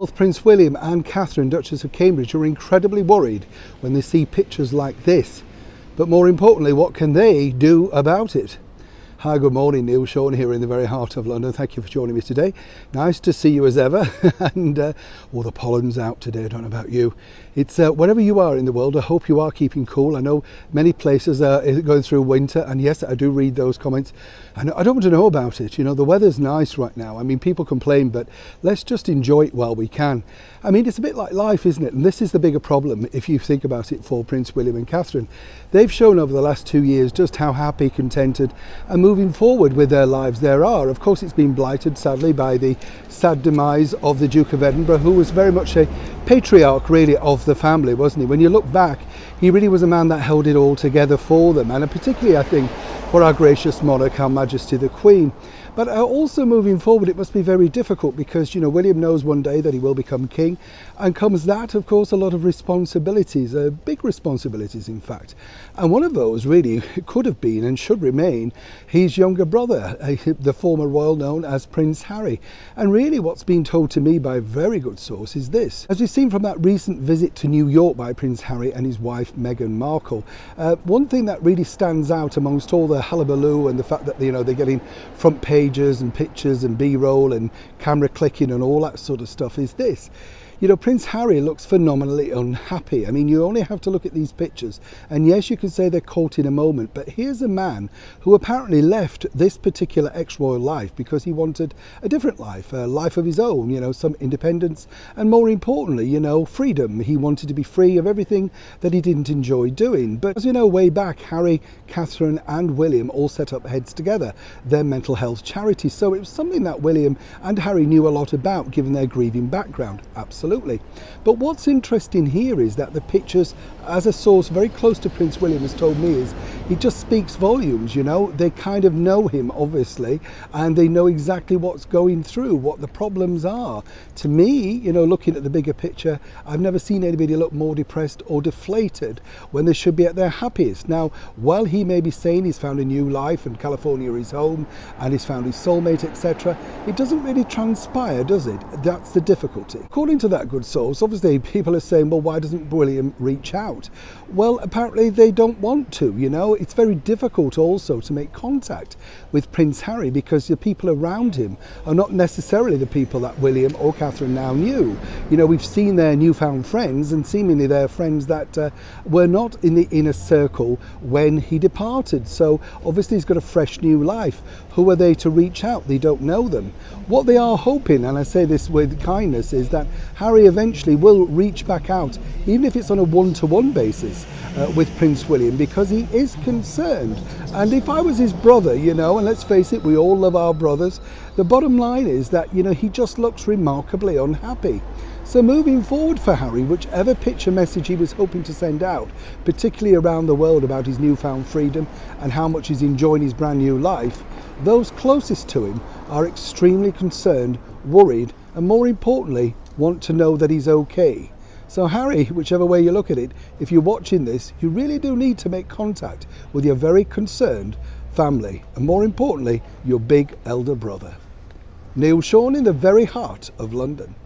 Both Prince William and Catherine, Duchess of Cambridge, are incredibly worried when they see pictures like this. But more importantly, what can they do about it? Hi, good morning, Neil Sean here in the very heart of London. Thank you for joining me today. Nice to see you as ever. And all the pollen's out today, I don't know about you. It's wherever you are in the world, I hope you are keeping cool. I know many places are going through winter, and yes, I do read those comments. And I don't want to know about it. You know, the weather's nice right now. I mean, people complain, but let's just enjoy it while we can. I mean, it's a bit like life, isn't it? And this is the bigger problem if you think about it for Prince William and Catherine. They've shown over the last 2 years just how happy, contented, and moving forward with their lives there are. Of course, it's been blighted, sadly, by the sad demise of the Duke of Edinburgh, who was very much a patriarch, really, of the family, wasn't he? When you look back, he really was a man that held it all together for them, and particularly, I think, for our gracious monarch, Our Majesty the Queen. But also moving forward, it must be very difficult because, you know, William knows one day that he will become king, and comes that, of course, a lot of responsibilities, big responsibilities, in fact. And one of those really could have been and should remain his younger brother, the former royal known as Prince Harry. And really what's been told to me by a very good source is this. As we've seen from that recent visit to New York by Prince Harry and his wife Meghan Markle, one thing that really stands out amongst all the hullabaloo and the fact that, you know, they're getting front pages and pictures and B-roll and camera clicking and all that sort of stuff is this. You know, Prince Harry looks phenomenally unhappy. I mean, you only have to look at these pictures, and yes, you can say they're caught in a moment, but here's a man who apparently left this particular ex-royal life because he wanted a different life, a life of his own, you know, some independence, and more importantly, you know, freedom. He wanted to be free of everything that he didn't enjoy doing. But as we know, way back, Harry, Catherine and William all set up Heads Together, their mental health charity. So it was something that William and Harry knew a lot about, given their grieving background. Absolutely. But what's interesting here is that the pictures, as a source very close to Prince William has told me, is he just speaks volumes. You know, they kind of know him, obviously, and they know exactly what's going through, what the problems are. To me, you know, looking at the bigger picture, I've never seen anybody look more depressed or deflated when they should be at their happiest. Now, while he may be saying he's found a new life and California is home and he's found his soulmate, etc., it doesn't really transpire, does it? That's the difficulty. According to that good source, obviously people are saying, well, why doesn't William reach out? Well, apparently they don't want to. You know, it's very difficult also to make contact with Prince Harry because the people around him are not necessarily the people that William or Catherine now knew. You know, we've seen their newfound friends, and seemingly they're friends that were not in the inner circle when he departed. So obviously he's got a fresh new life. Who are they to reach out? They don't know them. What they are hoping, and I say this with kindness, is that Harry eventually will reach back out, even if it's on a one-to-one basis with Prince William, because he is concerned. And if I was his brother, you know, and let's face it, we all love our brothers, the bottom line is that, you know, he just looks remarkably unhappy. So moving forward for Harry, whichever picture message he was hoping to send out, particularly around the world about his newfound freedom and how much he's enjoying his brand new life, those closest to him are extremely concerned, worried, and more importantly, want to know that he's okay. So Harry, whichever way you look at it, if you're watching this, you really do need to make contact with your very concerned family, and more importantly, your big elder brother. Neil Sean in the very heart of London.